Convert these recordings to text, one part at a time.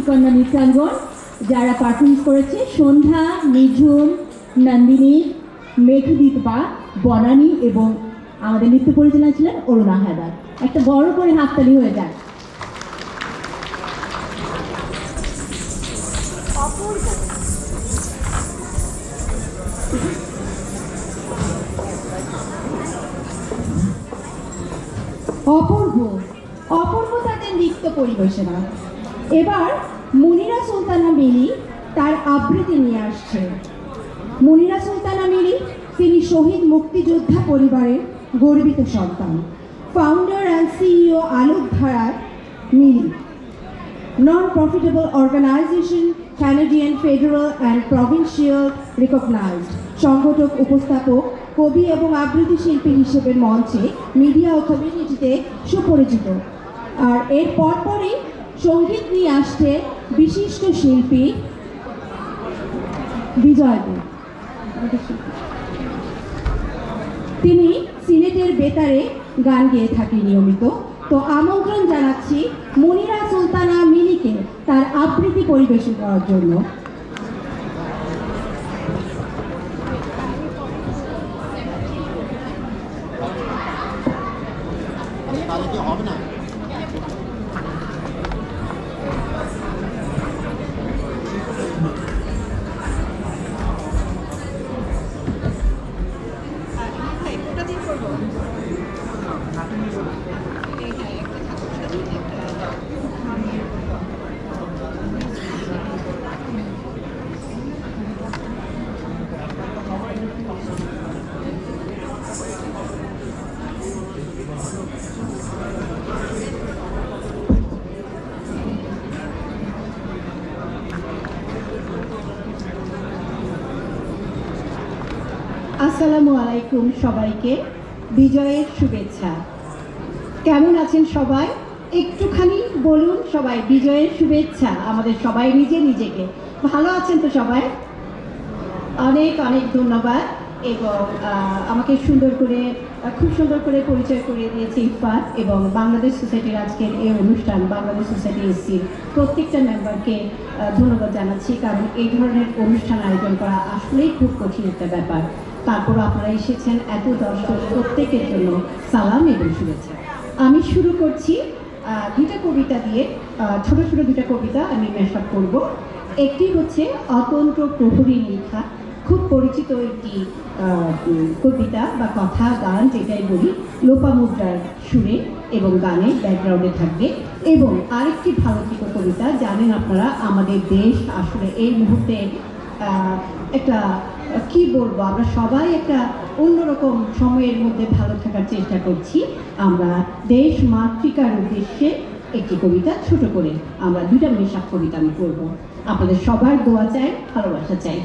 কন্যা নৃত্যাঙ্গন যারা পারফরমেন্স করেছে সন্ধ্যা, নিঝুম, নন্দিনী, মেঘদীপা, বনানী এবং আমাদের নৃত্য পরিচালনা ছিলেন অরুণা হায়দার। একটা বড় করে হাততালি হয়ে যায়। অপূর্ব অপূর্ব তাদের নৃত্য পরিবেশনা। এবার মুনিরা সুলতানা মিলি তার আবৃত্তি নিয়ে আসছে। মুনিরা সুলতানা মিলি তিনি শহীদ মুক্তিযোদ্ধা পরিবারের গর্বিত সন্তান, ফাউন্ডার অ্যান্ড সিইও আলোকধারার Mili, non-profitable organization, Canadian federal and provincial recognized, সংগঠক, উপস্থাপক, কবি এবং আবৃত্তি শিল্পী হিসেবে মঞ্চে, মিডিয়া ও কমিউনিটিতে সুপরিচিত। আর এর পরপরই সঙ্গীত নিয়ে আসছে বিশিষ্ট শিল্পী বিজয় দে। তিনি সিলেটের বেতারে গান গেয়ে থাকি নিয়মিত। তো আমন্ত্রণ জানাচ্ছি মুনিরা সুলতানা মিলিকে তার আবৃত্তি পরিবেশন করার জন্য। আসসালামু আলাইকুম সবাইকে, বিজয়ের শুভেচ্ছা। কেমন আছেন সবাই? একটুখানি বলুন সবাই বিজয়ের শুভেচ্ছা। আমাদের সবাই নিজেকে ভালো আছেন তো সবাই? অনেক অনেক ধন্যবাদ। এবং আমাকে খুব সুন্দর করে পরিচয় করিয়ে দিয়েছে ইফাত এবং বাংলাদেশ সোসাইটির আজকের এই অনুষ্ঠান। বাংলাদেশ সোসাইটি এসসির প্রত্যেকটা মেম্বারকে ধন্যবাদ জানাচ্ছি, কারণ এই ধরনের অনুষ্ঠান আয়োজন করা আসলেই খুব কঠিন একটা ব্যাপার। তারপর আপনারা এসেছেন, এত দর্শক, প্রত্যেকের জন্য সালাম এবং শুভেচ্ছা। আমি শুরু করছি দুটা কবিতা দিয়ে, ছোট দুটা কবিতা আমি মেশআপ করব। একটি হচ্ছে অতন্ত্র প্রহরী লেখা, খুব পরিচিত একটি কবিতা বা কথা, গান যেটাই বলি, লোপামুদ্রার সুরে এবং গানে ব্যাকগ্রাউন্ডে থাকবে। এবং আরেকটি ভারতীয় কবিতা, জানেন আপনারা আমাদের দেশ আসলে এই মুহূর্তে একটা কি বলবো, আমরা সবাই একটা অন্যরকম সময়ের মধ্যে ভালো থাকার চেষ্টা করছি। আমরা দেশ মাতৃকার উদ্দেশ্যে একটি কবিতা ছোট করে আমরা দুটা মেশআপ কবিতা আমি করবো। আপনাদের সবার দোয়া চাই, ভালোবাসা চাই।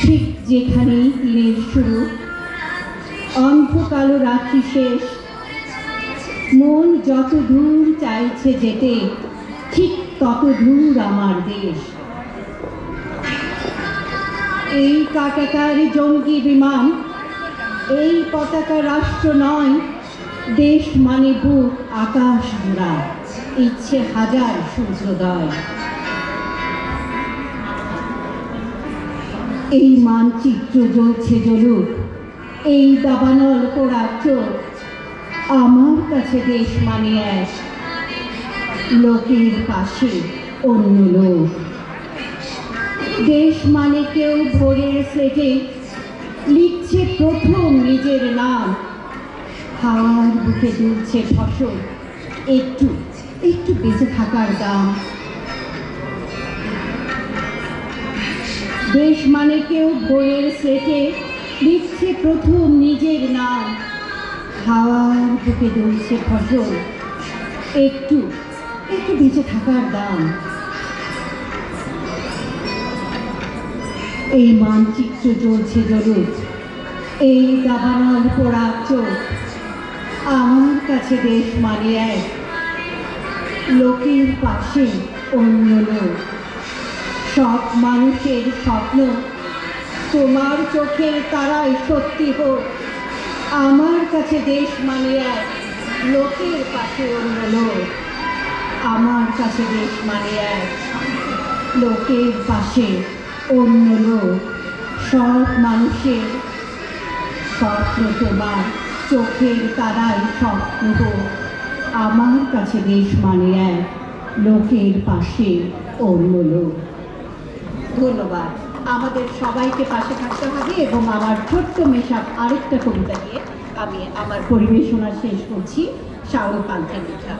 ঠিক যেখানে দিনের শুরু, অন্ধকালো রাত্রি শেষ, মন যত দূর চাইছে যেতে, ঠিক তত দূর আমার দেশ। এই কাটাতার জঙ্গি বিমান, এই পতাকা রাষ্ট্র নয়, দেশ মানে বুক আকাশ জোড়া, ইচ্ছে হাজার সূর্যোদয়। এই মানচিত্র জ্বলছে জ্বলুক, এই দাবানল পোড়া চোখ, আমার কাছে দেশ মানে এক, লোকের পাশে অন্য লোক। দেশ মানে কেউ ভোরের স্লেটে লিখছে প্রথম নিজের নাম, হাওয়ার বুকে দুলছে ফসল, একটু একটু বেঁচে থাকার দাম। দেশ মানে কেউ ভোরের স্লেটে লিখছে প্রথম নিজের নাম, হাওয়ার বুকে দুলছে ফসল, একটু একটু বেঁচে থাকার দাম। এই মানচিত্র জ্বলছে জ্বলুক, এই দাবানল পোড়া চোখ, আমার কাছে দেশ মানে এক, লোকের পাশে অন্য লোক। সব মানুষের স্বপ্ন তোমার চোখের তারাই সত্যি হোক। আমার কাছে দেশ মানে এক, লোকের পাশে অন্য লোক। আমার কাছে দেশ মানে এক, লোকের পাশে অন্য লোক। সব মানুষের স্বপ্ন তোমার চোখের তারাই স্বপ্ন হোক। আমার কাছে দেশ মানে এক, লোকের পাশে অন্য লোক। ধন্যবাদ। আমাদের সবাইকে পাশে থাকতে হবে এবং আমার ছোট্ট মেশাপ আরেকটা কবিতা দিয়ে আমি আমার পরিবেশনা শেষ করছি। শাওন পান্থের লেখা।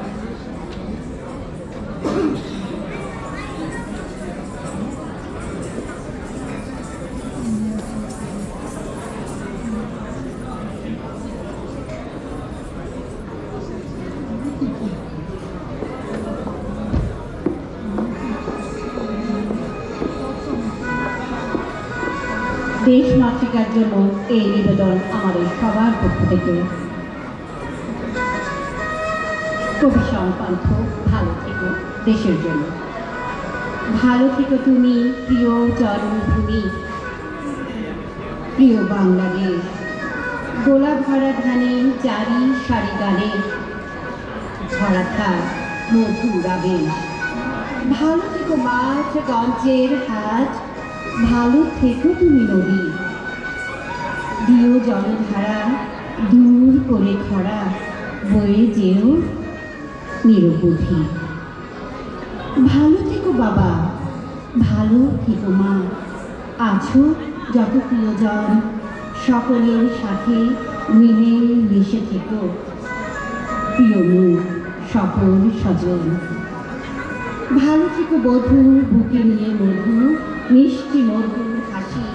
দেশ মাতৃকার জন্য এই নিবেদন আমাদের সবার পক্ষ থেকে। কবি শাওন পান্থ। ভালো থেকো দেশের জন্য। ভালো থেকো তুমি প্রিয় জন্মভূমি, প্রিয় বাংলাদেশ। গোলাপ ভরা ধানে জারি সারি গানে ভরা থাক মধুর আবেশ। ভালো থেকো মাঠ গঞ্জের হাট, ভালো থেকো তুমি নদী। দিও জলধারা দূর করে খরা, বয়ে যেও নিরবধি। ভালো থেকো বাবা, ভালো থেকো মা। আছো যত প্রিয়জন, সকলের সাথে মিলে মিশে থেকো। প্রিয় মুখ সকল স্বজন। ভালো থেকো বধূ, বুকে নিয়ে মধু, মিষ্টি মধুর হাসি।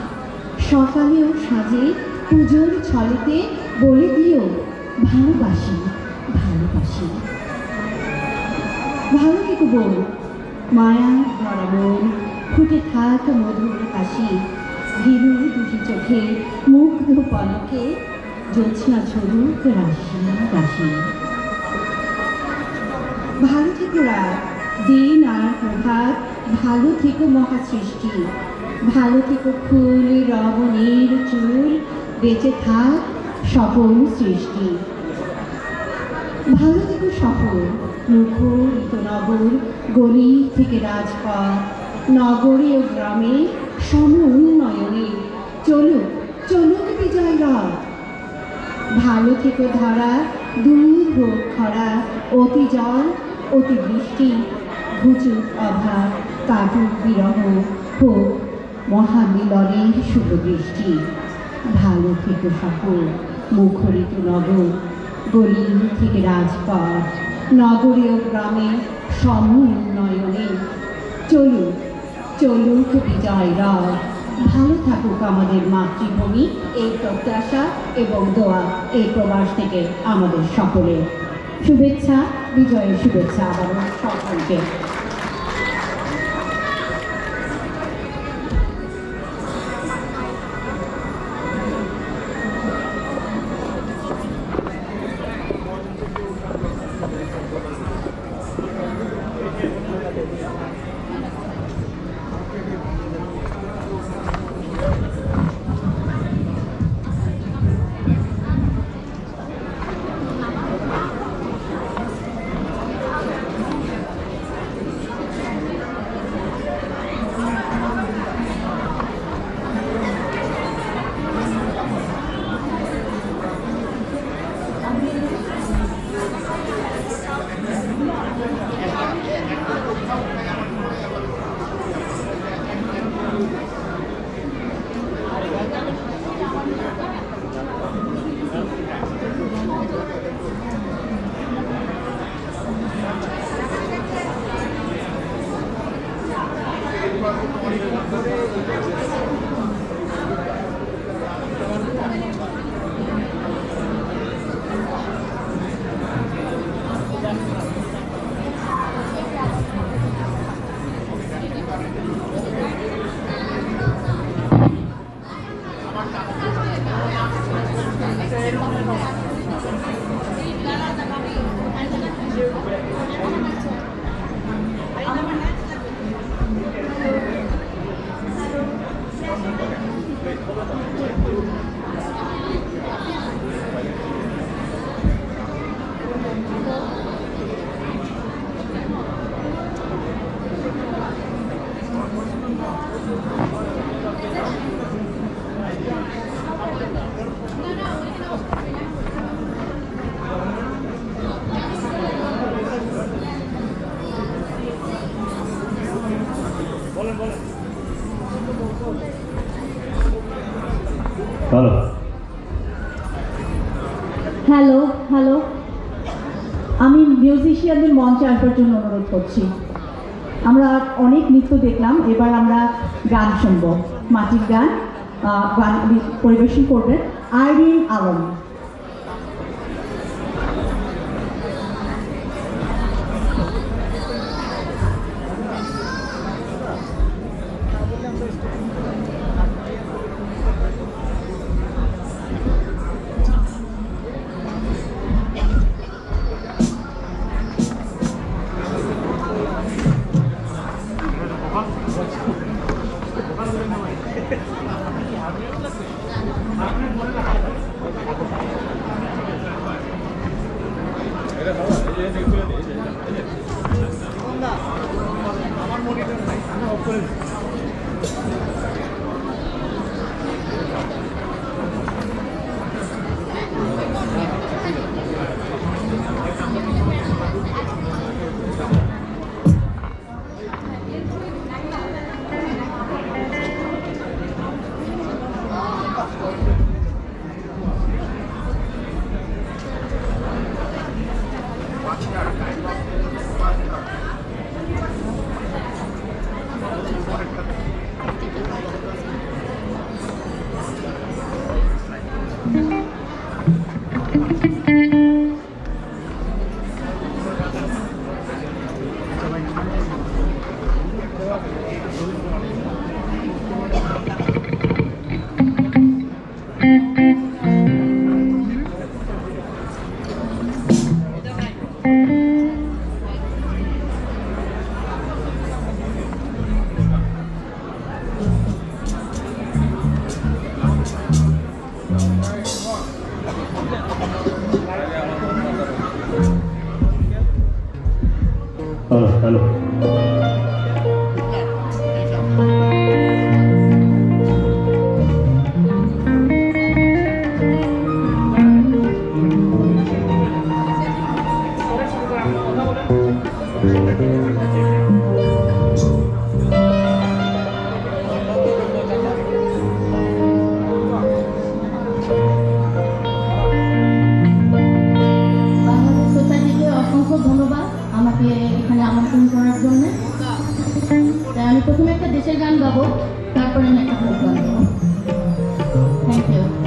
সকালেও সাজে পুজোর ছলেতে বলে দিও ভালোবাসি ভালোবাসি। ভালো থেকো বোন, মায়া ভরা মন, ফুটে থাক মধুর হাসি। ভীরু দুটি চোখে মুগ্ধ পলকে, জ্যোৎস্না ঝরুক রাশি রাশি। ভালো থেকো রাত, দিন আর প্রভাত, ভালো থেকো মহাসৃষ্টি। ভালো থেকো ফুল রমণীর চুল, বেঁচে থাক সকল সৃষ্টি। ভালো থেকো শহর, মুখরিত নগর, গলি থেকে রাজপথ, নগরে ও গ্রামে সম উন্নয়নে চলুক চলুক বিজয় রথ। ভালো থেকো ধরা, দূর হোক খরা, অতি জল অতি বৃষ্টি। ঘুচুক অভাব, কাটুক বিরহ, হোক মহামিলনের শুভ দৃষ্টি। ভালো থেকো সকল, মুখরিত নগর, গলি থেকে রাজপথ, নগরে ও গ্রামে সম উন্নয়নে চলুক চলুক বিজয় রথ। ভালো থাকুক আমাদের মাতৃভূমি, এই প্রত্যাশা এবং দোয়া এই প্রবাস থেকে আমাদের সকলের। শুভেচ্ছা, বিজয়ের শুভেচ্ছা আবারও সকলকে। হ্যালো হ্যালো হ্যালো, আমি মিউজিশিয়ানদের মঞ্চে আসবার জন্য অনুরোধ করছি। আমরা অনেক নৃত্য দেখলাম, এবার আমরা গান শুনব, মাটির গান। গান পরিবেশন করবেন আইরিন আলম। হ্যালো হ্যালো বাংলাদেশ সোসাইটিকে অসংখ্য ধন্যবাদ আমাকে এখানে আমন্ত্রণ করার জন্য। তাই আমি প্রথমে একটা দেশের গান গাবো, তারপরে আমি একটা ফোক গান গাবো। Thank you.